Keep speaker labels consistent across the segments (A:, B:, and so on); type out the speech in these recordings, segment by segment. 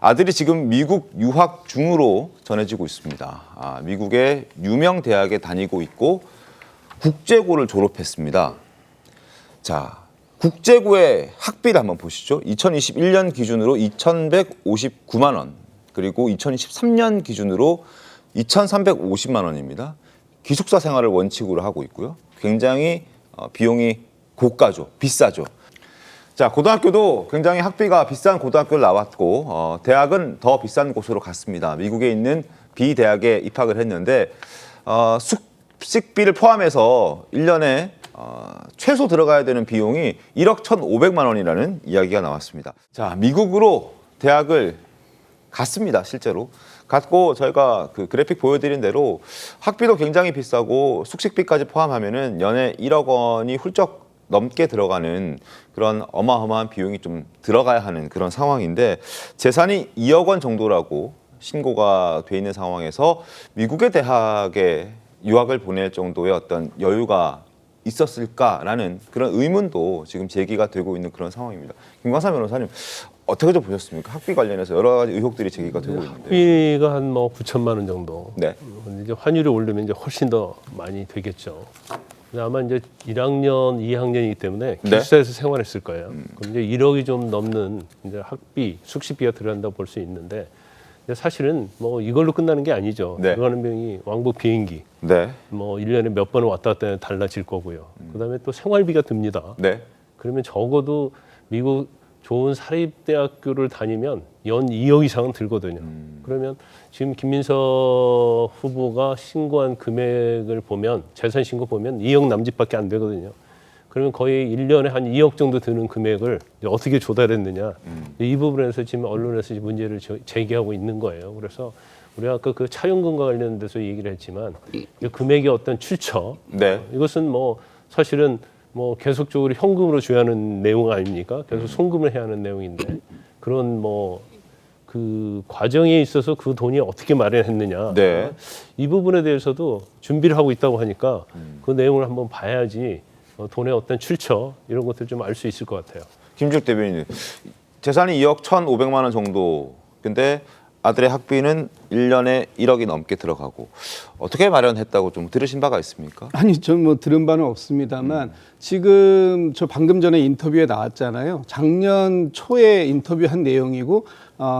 A: 아들이 지금 미국 유학 중으로 전해지고 있습니다. 미국의 유명 대학에 다니고 있고 국제고를 졸업했습니다. 자, 국제고의 학비를 한번 보시죠. 2021년 기준으로 2,159만 원, 그리고 2023년 기준으로 2,350만 원입니다. 기숙사 생활을 원칙으로 하고 있고요. 굉장히 비용이 고가죠. 비싸죠. 자, 고등학교도 굉장히 학비가 비싼 고등학교를 나왔고 대학은 더 비싼 곳으로 갔습니다. 미국에 있는 B대학에 입학을 했는데 숙식비를 포함해서 1년에 최소 들어가야 되는 비용이 1억 1,500만 원이라는 이야기가 나왔습니다. 자, 미국으로 대학을 갔습니다. 실제로 갔고 저희가 그 그래픽 보여드린 대로 학비도 굉장히 비싸고 숙식비까지 포함하면은 연에 1억 원이 훌쩍 넘게 들어가는 그런 어마어마한 비용이 좀 들어가야 하는 그런 상황인데, 재산이 2억 원 정도라고 신고가 돼 있는 상황에서 미국의 대학에 유학을 보낼 정도의 어떤 여유가 있었을까라는 그런 의문도 지금 제기가 되고 있는 그런 상황입니다. 김광삼 변호사님, 어떻게 좀 보셨습니까? 학비 관련해서 여러 가지 의혹들이 제기가 되고 있는데.
B: 학비가 한 뭐 9천만 원 정도.
A: 네.
B: 이제 환율이 오르면 이제 훨씬 더 많이 되겠죠. 근데 아마 이제 1학년, 2학년이기 때문에 기숙사에서 생활했을 거예요. 그럼 이제 1억이 좀 넘는 이제 학비, 숙식비가 들어간다고 볼 수 있는데, 근데 사실은 뭐 이걸로 끝나는 게 아니죠.
A: 네.
B: 들어가는 비용이 왕복 비행기,
A: 네.
B: 뭐 1년에 몇 번을 왔다 갔다 달라질 거고요. 그다음에 또 생활비가 듭니다.
A: 네.
B: 그러면 적어도 미국 좋은 사립대학교를 다니면 연 2억 이상은 들거든요. 그러면 지금 김민석 후보가 신고한 금액을 보면, 재산 신고 보면 2억 남짓밖에 안 되거든요. 그러면 거의 1년에 한 2억 정도 드는 금액을 어떻게 조달했느냐. 이 부분에서 지금 언론에서 문제를 제기하고 있는 거예요. 그래서 우리가 아까 그 차용금과 관련돼서 얘기를 했지만 이 금액의 어떤 출처,
A: 네.
B: 이것은 뭐 사실은 뭐 계속적으로 현금으로 줘야 하는 내용 아닙니까? 계속 송금을 해야 하는 내용인데, 그런 뭐 그 과정에 있어서 그 돈이 어떻게 마련했느냐.
A: 네.
B: 이 부분에 대해서도 준비를 하고 있다고 하니까 그 내용을 한번 봐야지 돈의 어떤 출처 이런 것들 좀 알 수 있을 것 같아요.
A: 김주혁 대변인, 재산이 2억 1,500만 원 정도. 근데 아들의 학비는 1년에 1억이 넘게 들어가고, 어떻게 마련했다고 좀 들으신 바가 있습니까?
C: 아니, 전 뭐 들은 바는 없습니다만 지금 저 방금 전에 인터뷰에 나왔잖아요. 작년 초에 인터뷰한 내용이고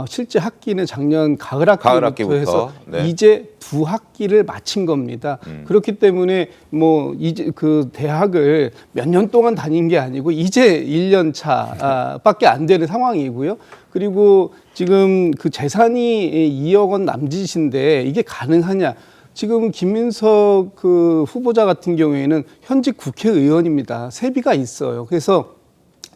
C: 실제 학기는 작년 가을 학기부터 해서
A: 네.
C: 이제 2학기를 마친 겁니다. 그렇기 때문에 뭐 이제 그 대학을 몇 년 동안 다닌 게 아니고 이제 1년 차밖에 안 되는 상황이고요. 그리고 지금 그 재산이 2억 원 남짓인데 이게 가능하냐? 지금 김민석 그 후보자 같은 경우에는 현직 국회의원입니다. 세비가 있어요. 그래서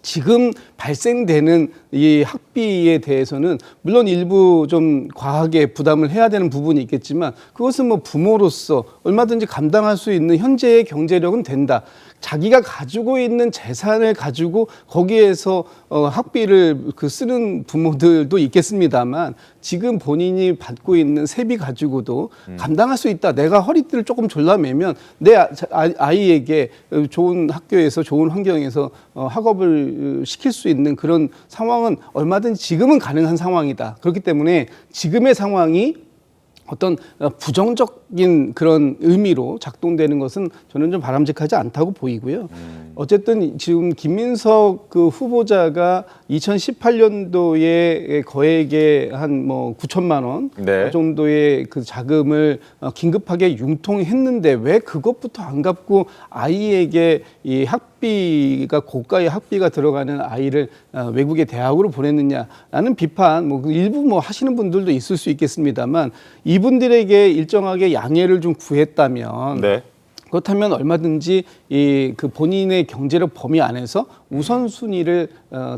C: 지금 발생되는 이 학비에 대해서는 물론 일부 좀 과하게 부담을 해야 되는 부분이 있겠지만, 그것은 뭐 부모로서 얼마든지 감당할 수 있는 현재의 경제력은 된다. 자기가 가지고 있는 재산을 가지고 거기에서 학비를 쓰는 부모들도 있겠습니다만, 지금 본인이 받고 있는 세비 가지고도 감당할 수 있다. 내가 허리띠를 조금 졸라매면 내 아이에게 좋은 학교에서 좋은 환경에서 학업을 시킬 수 있는 그런 상황은 얼마든지 지금은 가능한 상황이다. 그렇기 때문에 지금의 상황이 어떤 부정적인 그런 의미로 작동되는 것은 저는 좀 바람직하지 않다고 보이고요. 어쨌든 지금 김민석 그 후보자가 2018년도에 거액의 한 뭐 9천만 원
A: 네.
C: 정도의 그 자금을 긴급하게 융통했는데 왜 그것부터 안 갚고 아이에게 이 학비가 고가의 학비가 들어가는 아이를 외국의 대학으로 보냈느냐라는 비판, 뭐 일부 뭐 하시는 분들도 있을 수 있겠습니다만, 이분들에게 일정하게 양해를 좀 구했다면,
A: 네.
C: 그렇다면 얼마든지 이 그 본인의 경제력 범위 안에서 우선순위를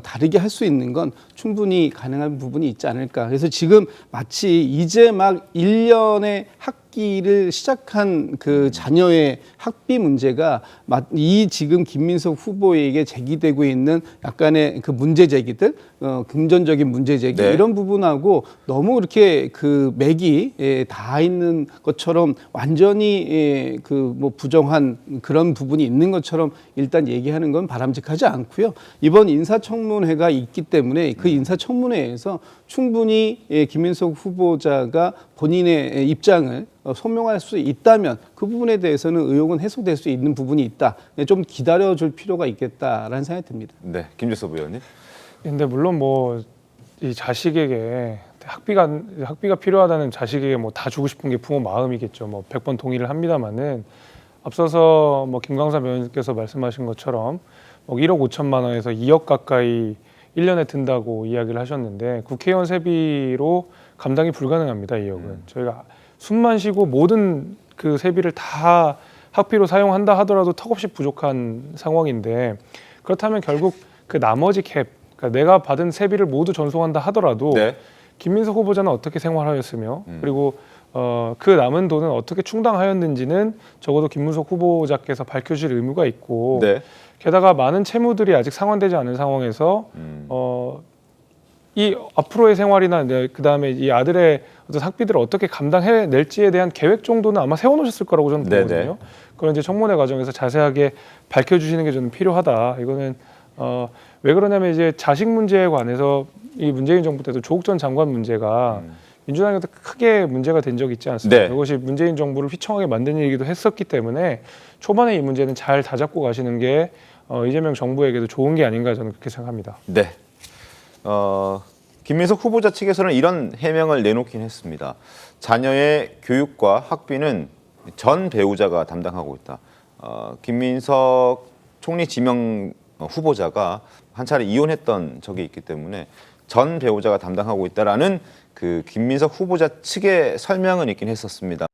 C: 다르게 할 수 있는 건 충분히 가능한 부분이 있지 않을까. 그래서 지금 마치 이제 막 1년의 학기를 시작한 그 자녀의 학비 문제가 이 지금 김민석 후보에게 제기되고 있는 약간의 그 문제 제기들, 금전적인 문제 제기
A: 네.
C: 이런 부분하고 너무 이렇게 그 맥이 닿아 있는 것처럼 완전히 그 뭐 부정한 그런 부분이 있는 것처럼 일단 얘기하는 건 바람직하지 않고요. 이번 인사청문회가 있기 때문에 그 인사청문회에서 충분히 김민석 후보자가 본인의 입장을 소명할 수 있다면 그 부분에 대해서는 의혹은 해소될 수 있는 부분이 있다. 좀 기다려줄 필요가 있겠다라는 생각이 듭니다.
A: 네, 김재섭 의원님.
D: 근데 물론 뭐 이 자식에게 학비가 필요하다는 자식에게 뭐 다 주고 싶은 게 부모 마음이겠죠. 뭐 100번 동의를 합니다만은 앞서서 뭐 김광삼 의원님께서 말씀하신 것처럼 뭐 1억 5천만 원에서 2억 가까이 1년에 든다고 이야기를 하셨는데 국회의원 세비로 감당이 불가능합니다. 2억은. 저희가 숨만 쉬고 모든 그 세비를 다 학비로 사용한다 하더라도 턱없이 부족한 상황인데 그렇다면 결국 그 나머지 캡, 그러니까 내가 받은 세비를 모두 전송한다 하더라도
A: 네.
D: 김민석 후보자는 어떻게 생활하였으며 그리고 그 남은 돈은 어떻게 충당하였는지는 적어도 김민석 후보자께서 밝혀주실 의무가 있고
A: 네.
D: 게다가 많은 채무들이 아직 상환되지 않은 상황에서 이 앞으로의 생활이나 그 다음에 이 아들의 어떤 학비들을 어떻게 감당해낼지에 대한 계획 정도는 아마 세워놓으셨을 거라고 저는
A: 네네.
D: 보거든요. 그런 이제 청문회 과정에서 자세하게 밝혀주시는 게 저는 필요하다. 이거는 왜 그러냐면 이제 자식 문제에 관해서 이 문재인 정부 때도 조국 전 장관 문제가 민주당에도 크게 문제가 된 적이 있지 않습니까?
A: 네.
D: 그것이 문재인 정부를 휘청하게 만든 일이기도 했었기 때문에 초반에 이 문제는 잘 다잡고 가시는 게 이재명 정부에게도 좋은 게 아닌가 저는 그렇게 생각합니다.
A: 네. 김민석 후보자 측에서는 이런 해명을 내놓긴 했습니다. 자녀의 교육과 학비는 전 배우자가 담당하고 있다. 김민석 총리 지명 후보자가 한 차례 이혼했던 적이 있기 때문에 전 배우자가 담당하고 있다라는 그 김민석 후보자 측의 설명은 있긴 했었습니다.